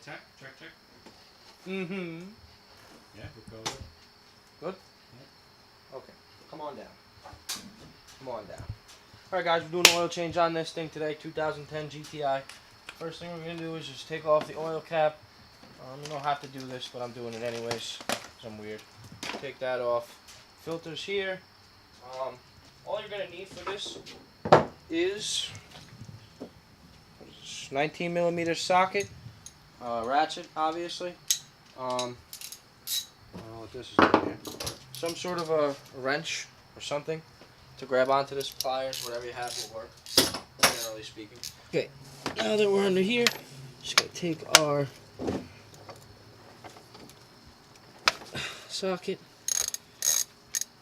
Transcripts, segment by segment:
check, check, check. Mm-hmm. Yeah, we'll go. Good? Yeah. Okay. Come on down. Come on down. Alright guys, we're doing an oil change on this thing today, 2010 GTI. First thing we're going to do is just take off the oil cap. You don't have to do this, but I'm doing it anyways, because I'm weird. Take that off. Filters here. All you're going to need for this is 19mm socket, ratchet, obviously. I don't know what this is doing here. Some sort of a wrench or something to grab onto this, pliers, whatever you have will work, generally speaking. Okay, now that we're under here, just gonna take our socket,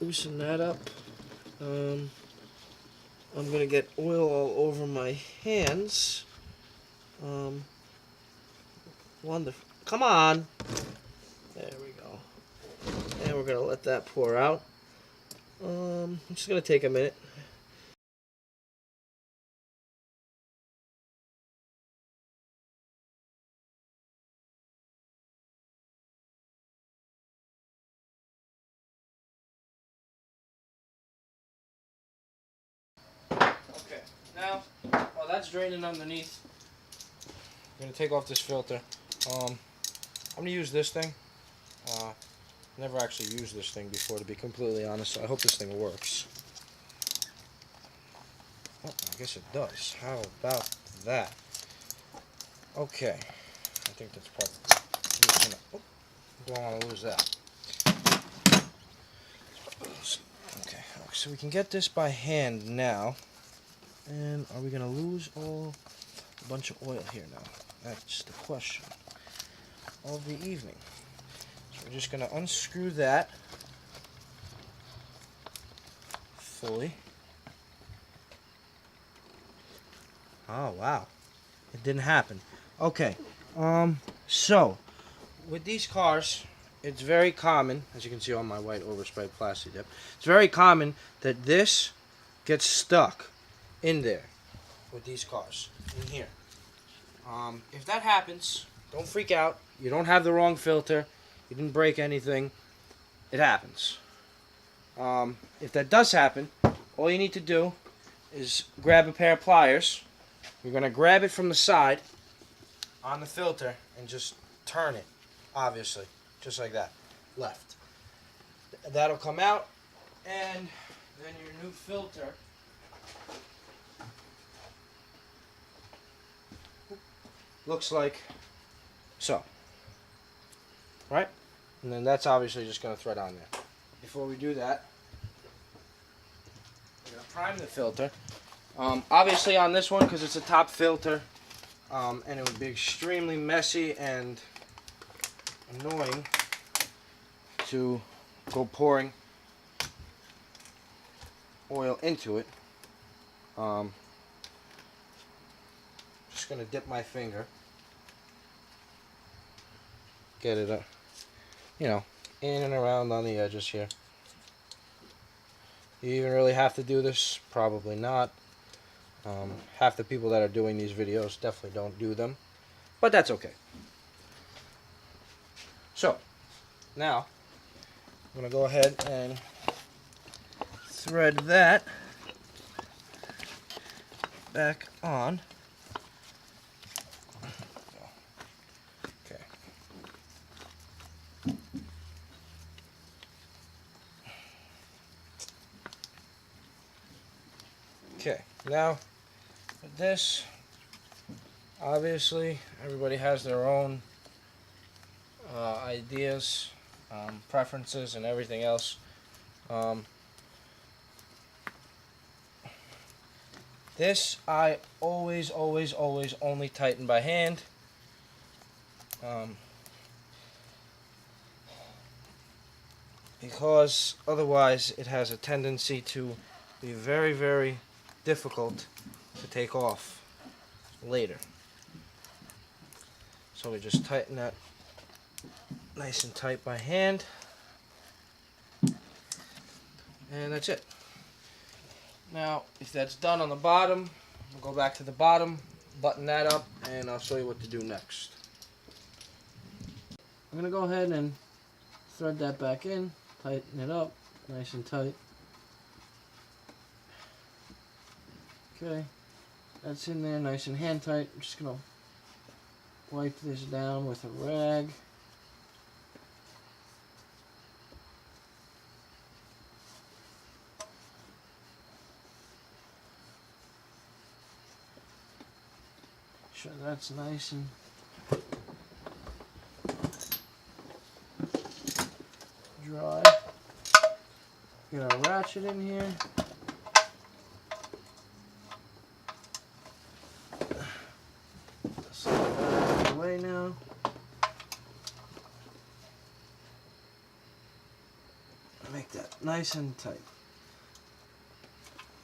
loosen that up. I'm gonna get oil all over my hands. Wonderful. Come on. There we go. And we're gonna let that pour out. I'm just gonna take a minute. Okay, now while that's draining underneath, I'm gonna take off this filter. I'm gonna use this thing. Never actually used this thing before, to be completely honest. I hope this thing works. Oh, I guess it does. How about that? Okay, I think that's probably. Oh, don't want to lose that. Okay, so we can get this by hand now. And are we gonna lose a bunch of oil here now? That's the question of the evening. So we're just gonna unscrew that fully. Oh wow, it didn't happen. Okay, so with these cars, it's very common, as you can see on my white oversprayed plastic dip, it's very common that this gets stuck in there with these cars, in here. If that happens, don't freak out. You don't have the wrong filter. You didn't break anything. It happens. If that does happen, all you need to do is grab a pair of pliers. You're going to grab it from the side on the filter and just turn it, obviously, just like that, left. That'll come out, and then your new filter looks like so, right? And then that's obviously just going to thread on there. Before we do that, we're going to prime the filter. Obviously on this one, because it's a top filter, and it would be extremely messy and annoying to go pouring oil into it. Just going to dip my finger, get it, in and around on the edges here. You even really have to do this? Probably not. Half the people that are doing these videos definitely don't do them, but that's okay. So, now, I'm going to go ahead and thread that back on. Okay. Okay, now with this, obviously everybody has their own ideas, preferences, and everything else. This I always only tighten by hand. Because otherwise it has a tendency to be very difficult to take off later. So we just tighten that nice and tight by hand, and that's it. Now if that's done on the bottom, we'll go back to the bottom, button that up, and I'll show you what to do next. I'm going to go ahead and thread that back in, tighten it up nice and tight. Okay, that's in there nice and hand tight. I'm just going to wipe this down with a rag. Sure that's nice and dry. Get our ratchet in here. Slide that out of the way now. Make that nice and tight.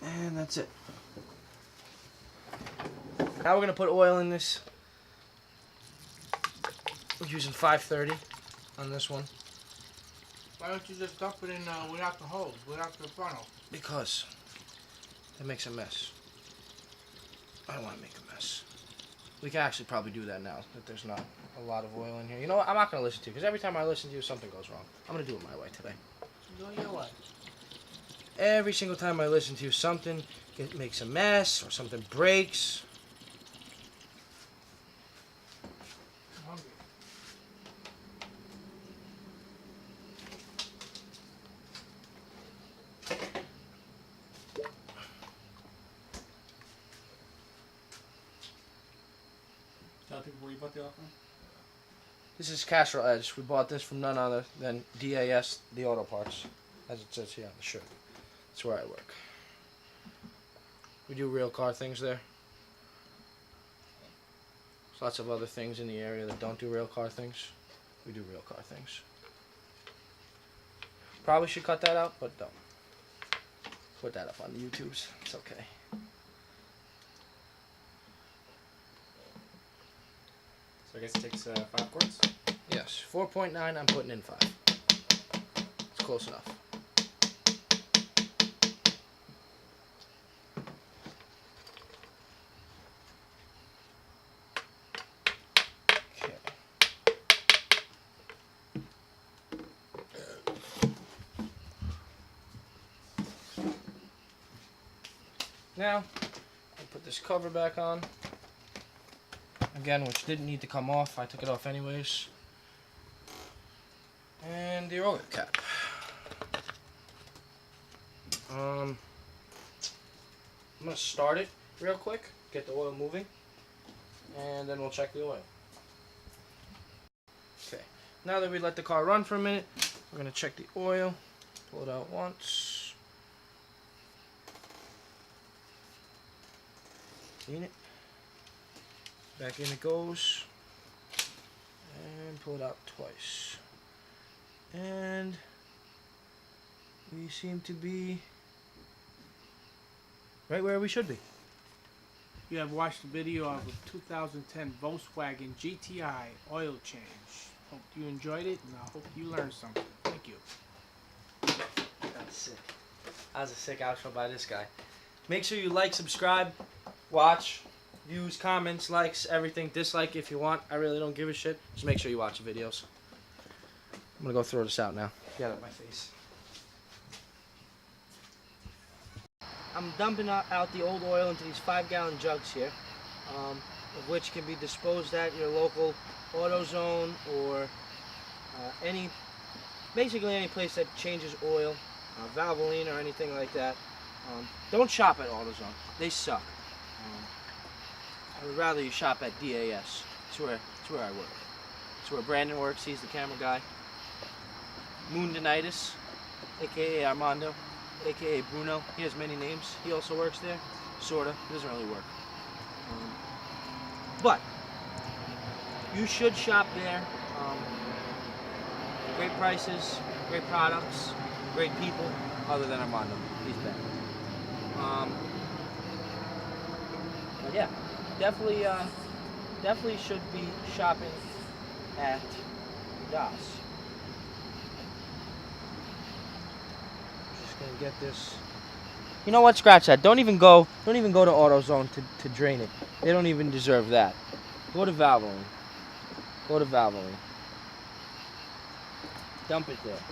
And that's it. Now we're going to put oil in this. We're using 530 on this one. Why don't you just dump it in without the hose, without the funnel? Because it makes a mess. I don't want to make a mess. We can actually probably do that now that there's not a lot of oil in here. You know what? I'm not going to listen to you because every time I listen to you, something goes wrong. I'm going to do it my way today. Do it your way. Every single time I listen to you, something makes a mess or something breaks. I'm hungry. Tell people where you bought the oil from? This is Castrol Edge. We bought this from none other than DAS, the auto parts, as it says here on the shirt. That's where I work. We do real car things there. There's lots of other things in the area that don't do real car things. We do real car things. Probably should cut that out, but don't. Put that up on the YouTubes. It's okay. So I guess it takes 5 quarts. Yes, 4.9. I'm putting in 5. It's close enough. Okay. Now, I'll put this cover back on. Again, which didn't need to come off. I took it off anyways. And the oil cap. I'm going to start it real quick, get the oil moving, and then we'll check the oil. Okay, now that we let the car run for a minute, we're going to check the oil. Pull it out once. Seen it? Back in it goes. And pull it out twice. And we seem to be right where we should be. You have watched the video of a 2010 Volkswagen GTI oil change. Hope you enjoyed it, and I hope you learned something. Thank you. That's sick. That was a sick outro by this guy. Make sure you like, subscribe, watch, views, comments, likes, everything. Dislike if you want. I really don't give a shit. Just make sure you watch the videos. I'm going to go throw this out now. Get out of my face. I'm dumping out the old oil into these 5-gallon jugs here, of which can be disposed at your local AutoZone or basically any place that changes oil, Valvoline or anything like that. Don't shop at AutoZone. They suck. I would rather you shop at DAS. It's where I work. It's where Brandon works. He's the camera guy. Moondanitis, aka Armando, aka Bruno. He has many names. He also works there. Sorta. He doesn't really work. But you should shop there. Great prices, great products, great people. Other than Armando, he's bad. But yeah, definitely should be shopping at DAS. Gonna get this. You know what? Scratch that. Don't even go to AutoZone to drain it. They don't even deserve that. Go to Valvoline. Go to Valvoline. dump it there.